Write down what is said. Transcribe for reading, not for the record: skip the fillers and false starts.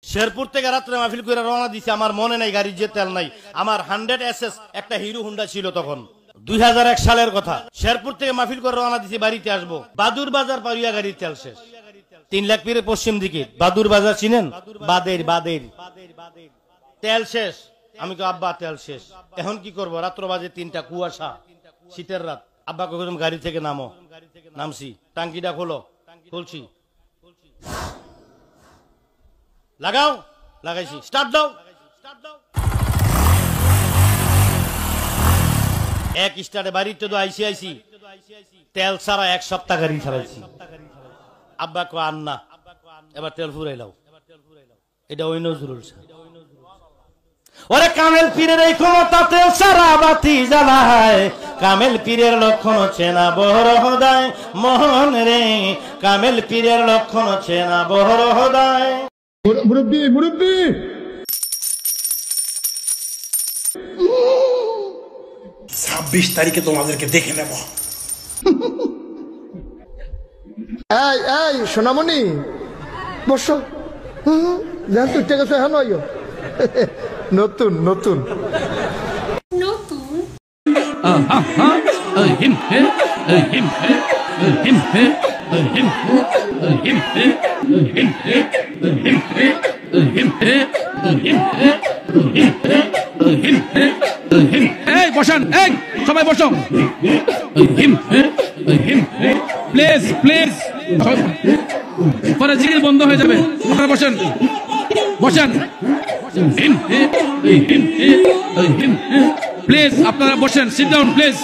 শেরপুর থেকে রাত্রে মাহফিল করে রওনা দিছি, আমার মনে নাই গাড়ির যে তেল নাই। আমার 100 SS একটা হিরো হুন্ডা ছিল তখন, 2001 সালের কথা। শেরপুর থেকে মাহফিল করে রওনা দিছি, বাড়িতে আসবো, বাদুর বাজার পারিয়া গাড়ির তেল শেষ। 3 লাখ পীরের পশ্চিম দিকে বাদুর বাজার চিনেন? বাদের তেল শেষ। আমি তো আব্বা তেল শেষ, এখন কি করবো? রাত্র বাজে 3টা, কুয়াশা, শীতের রাত। আব্বা কইলাম গাড়ি থেকে নামো। নামছি, টাঙ্কিটা খোলো, খুলছি, লাগাও, লাগাইছি, স্টার্ট দাও। এক স্টার্টে বাড়িতে তো আইসি তেল ছাড়া 1 সপ্তাহ গাড়ি চালাইছি। আব্বা কো আর না, এবার তেল ফুরাইলাও। এটা ওই নজরুল সাহেব। ওরে কামেল পীরের এই ক্ষমতা, তেল ছাড়া বাতি জ্বালায়। কামেল পীরের লক্ষণ চেনা বহর হদায় মোহন রে, কামেল পীরের লক্ষণ চেনা বহর হদায়। মুরব্বী 26 তারিখে তোমাদেরকে দেখে নেব। এই সোনামণি বসো। দেখ তুই ঠিক আছে, হ্যাঁ নয় নতুন নতুন বসান, সবাই বসো প্লিজ প্লিজ, পরে জিকির বন্ধ হয়ে যাবে। আপনারা বসেন বসেন প্লিজ, আপনারা বসেন, সিট ডাউন প্লিজ।